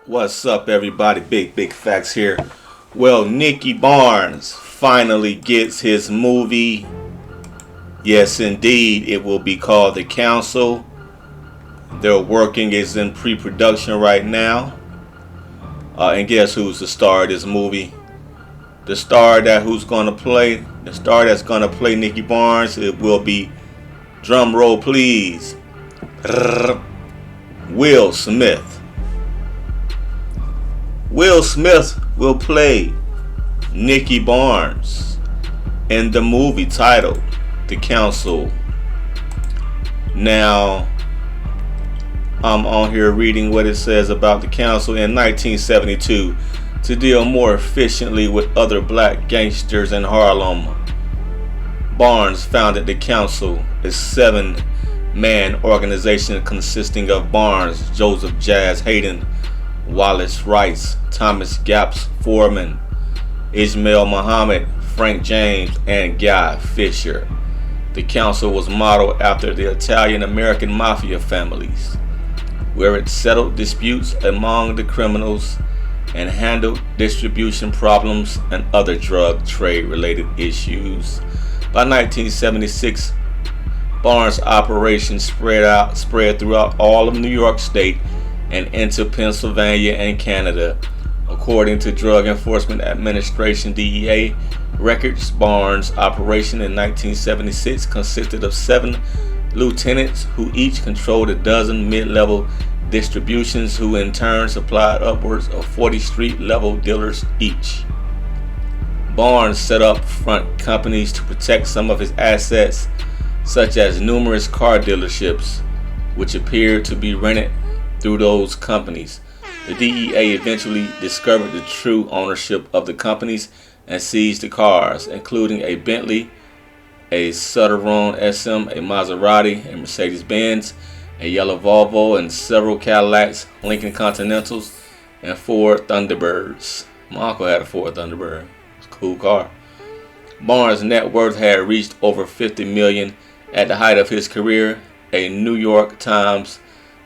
What's up, everybody? Big facts here. Well, Nicky Barnes finally gets his movie. Yes, indeed, it will be called The Council. They're working, is in pre-production right now. And guess who's the star of this movie? The star that's gonna play Nicky Barnes. It will be, drum roll please, Will Smith. Will Smith will play Nicky Barnes in the movie titled The Council. Now, I'm on here reading what it says about the council. In 1972, to deal more efficiently with other black gangsters in Harlem, Barnes founded the council, a 7-man organization consisting of Barnes, Joseph Jazz Hayden, Wallace Rice, Thomas Gaps Foreman, Ismail Muhammad, Frank James, and Guy Fisher. The council was modeled after the Italian-American Mafia families, where it settled disputes among the criminals and handled distribution problems and other drug trade-related issues. By 1976, Barnes' operations spread throughout all of New York State and into Pennsylvania and Canada. According to Drug Enforcement Administration (DEA) records, Barnes' operation in 1976 consisted of 7 lieutenants who each controlled a dozen mid-level distributions, who in turn supplied upwards of 40 street-level dealers each. Barnes set up front companies to protect some of his assets, such as numerous car dealerships, which appeared to be rented through those companies. The DEA eventually discovered the true ownership of the companies and seized the cars, including a Bentley, a Citroen SM, a Maserati, a Mercedes-Benz, a yellow Volvo, and several Cadillacs, Lincoln Continentals, and Ford Thunderbirds. My uncle had a Ford Thunderbird. It's a cool car. Barnes' net worth had reached over $50 million at the height of his career. A New York Times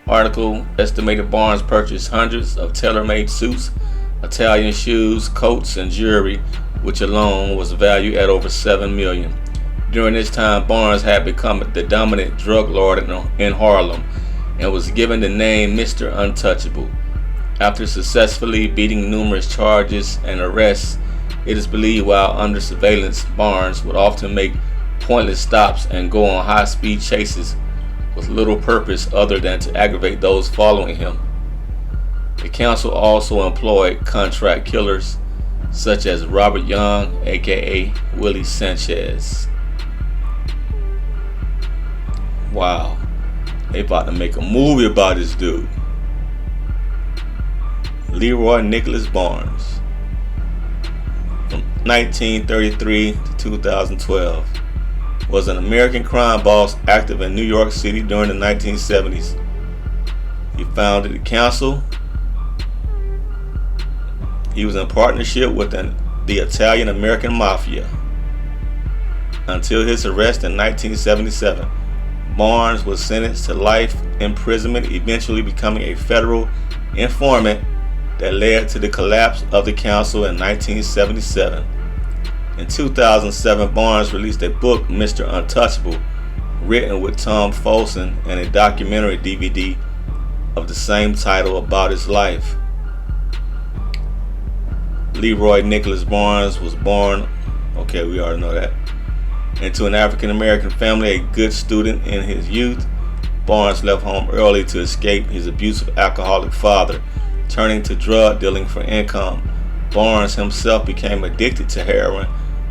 article estimated Barnes purchased hundreds of tailor-made suits, Italian shoes, coats, and jewelry, which alone was valued at over $7 million. During this time, Barnes had become the dominant drug lord in Harlem and was given the name Mr. Untouchable. After successfully beating numerous charges and arrests, it is believed while under surveillance, Barnes would often make pointless stops and go on high-speed chases with little purpose other than to aggravate those following him. The council also employed contract killers such as Robert Young, aka Willie Sanchez. Wow, they about to make a movie about this dude. Leroy Nicholas Barnes, from 1933 to 2012, was an American crime boss active in New York City during the 1970s. He founded the council. He was in partnership with the Italian-American Mafia until his arrest in 1977. Barnes was sentenced to life imprisonment, eventually becoming a federal informant that led to the collapse of the council in 1977. In 2007, Barnes released a book, Mr. Untouchable, written with Tom Folsom, and a documentary DVD of the same title about his life. Leroy Nicholas Barnes was born, okay, we already know that, into an African-American family, a good student in his youth. Barnes left home early to escape his abusive alcoholic father, turning to drug dealing for income. Barnes himself became addicted to heroin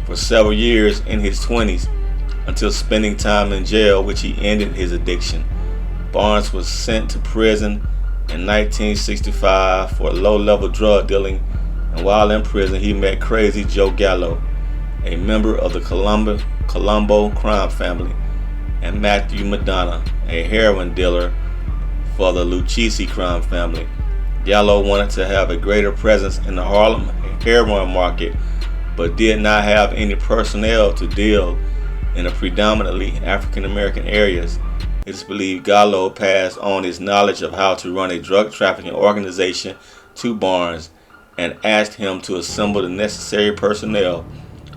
for several years in his 20s until spending time in jail, which he ended his addiction. Barnes was sent to prison in 1965 for low-level drug dealing, and while in prison he met Crazy Joe Gallo, a member of the Colombo crime family, and Matthew Madonna, a heroin dealer for the Lucchese crime family. Gallo wanted to have a greater presence in the Harlem heroin market, but did not have any personnel to deal in the predominantly African American areas. It is believed Gallo passed on his knowledge of how to run a drug trafficking organization to Barnes and asked him to assemble the necessary personnel.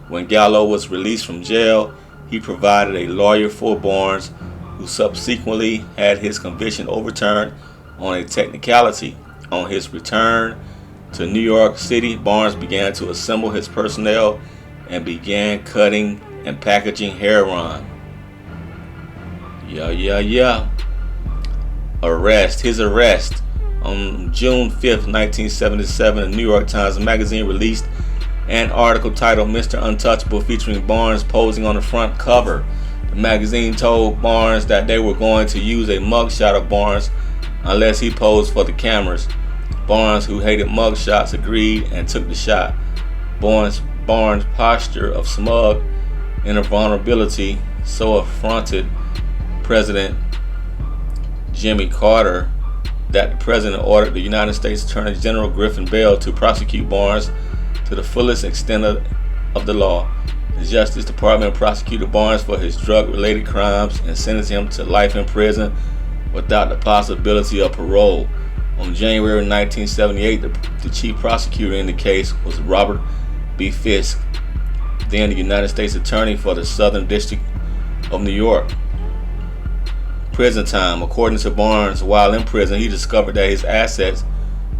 When Gallo was released from jail, he provided a lawyer for Barnes, who subsequently had his conviction overturned on a technicality. On his return to New York City, Barnes began to assemble his personnel and began cutting and packaging heroin. His arrest. On June 5th, 1977, the New York Times Magazine released an article titled Mr. Untouchable, featuring Barnes posing on the front cover. The magazine told Barnes that they were going to use a mugshot of Barnes unless he posed for the cameras. Barnes, who hated mugshots, agreed and took the shot. Barnes' posture of smug invulnerability so affronted President Jimmy Carter that the president ordered the United States Attorney General Griffin Bell to prosecute Barnes to the fullest extent of the law. The Justice Department prosecuted Barnes for his drug-related crimes and sentenced him to life in prison without the possibility of parole. On January 1978, the chief prosecutor in the case was Robert B. Fisk, then the United States Attorney for the Southern District of New York. Prison time. According to Barnes, while in prison, he discovered that his assets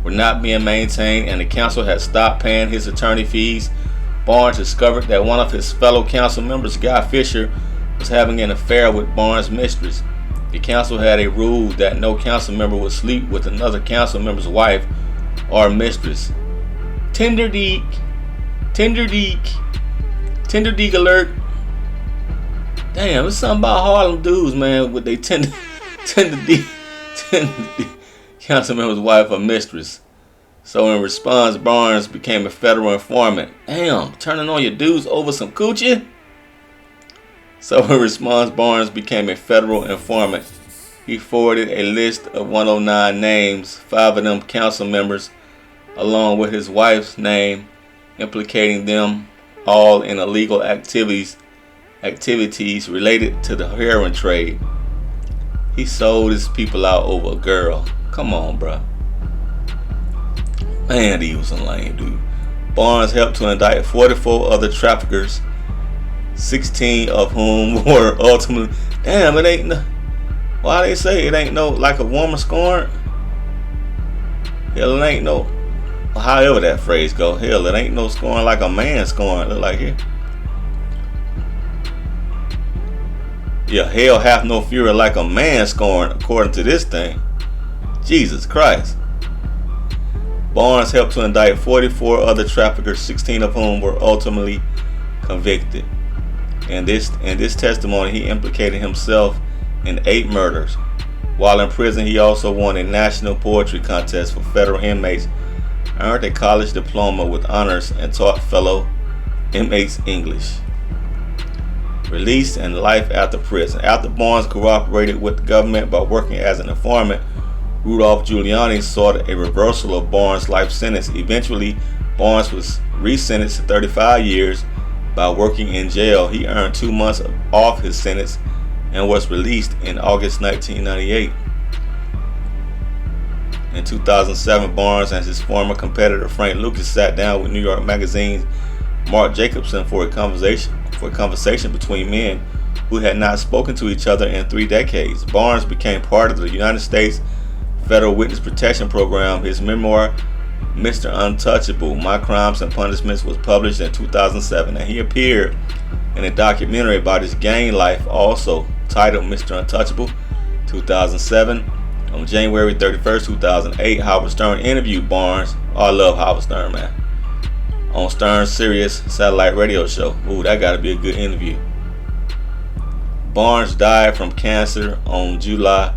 were not being maintained and the council had stopped paying his attorney fees. Barnes discovered that one of his fellow council members, Guy Fisher, was having an affair with Barnes' mistress. The council had a rule that no council member would sleep with another council member's wife or mistress. Tender deek alert. Damn, it's something about Harlem dudes, man, with they tender deek council member's wife or mistress. So in response, Barnes became a federal informant. Damn, turning on your dudes over some coochie? So in response, Barnes became a federal informant. He forwarded a list of 109 names, 5 of them council members, along with his wife's name, implicating them all in illegal activities related to the heroin trade. He sold his people out over a girl. Come on, bro. Man, he was a lame dude. Barnes helped to indict 44 other traffickers, 16 of whom were ultimately... Damn, it ain't... Why they say it ain't no... Like a woman scorned? Hell, it ain't no... However that phrase go. Hell, it ain't no scorn like a man scorned. Look like here. Yeah, hell hath no fury like a man scorned, according to this thing. Jesus Christ. Barnes helped to indict 44 other traffickers, 16 of whom were ultimately convicted. In this testimony, he implicated himself in 8 murders. While in prison, he also won a national poetry contest for federal inmates, earned a college diploma with honors, and taught fellow inmates English. Released and life after prison. After Barnes cooperated with the government by working as an informant, Rudolph Giuliani sought a reversal of Barnes' life sentence. Eventually, Barnes was resentenced to 35 years by working in jail. He earned 2 months off his sentence and was released in August 1998. In 2007, Barnes and his former competitor Frank Lucas sat down with New York Magazine's Mark Jacobson for a conversation between men who had not spoken to each other in 3 decades. Barnes became part of the United States Federal Witness Protection Program. His memoir, Mr. Untouchable, My Crimes and Punishments, was published in 2007, and he appeared in a documentary about his gang life, also titled Mr. Untouchable, 2007. On January 31st, 2008, Howard Stern interviewed Barnes. Oh, I love Howard Stern, man. On Stern's Sirius satellite radio show. Ooh, that gotta be a good interview. Barnes died from cancer on July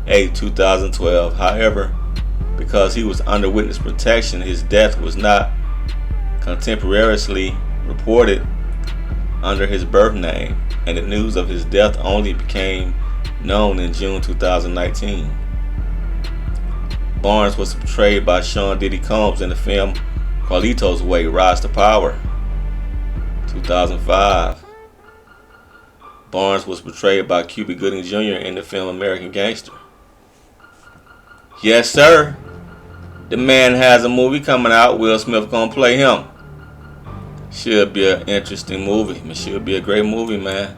8, 2012. However, because he was under witness protection, his death was not contemporaneously reported under his birth name, and the news of his death only became known in June 2019. Barnes was portrayed by Sean Diddy Combs in the film Carlito's Way, Rise to Power, 2005. Barnes was portrayed by Cuba Gooding Jr. in the film American Gangster. Yes, sir. The man has a movie coming out. Will Smith gonna play him. Should be an interesting movie. Should be a great movie, man.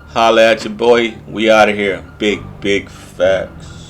Holla at your boy. We out of here. Big facts.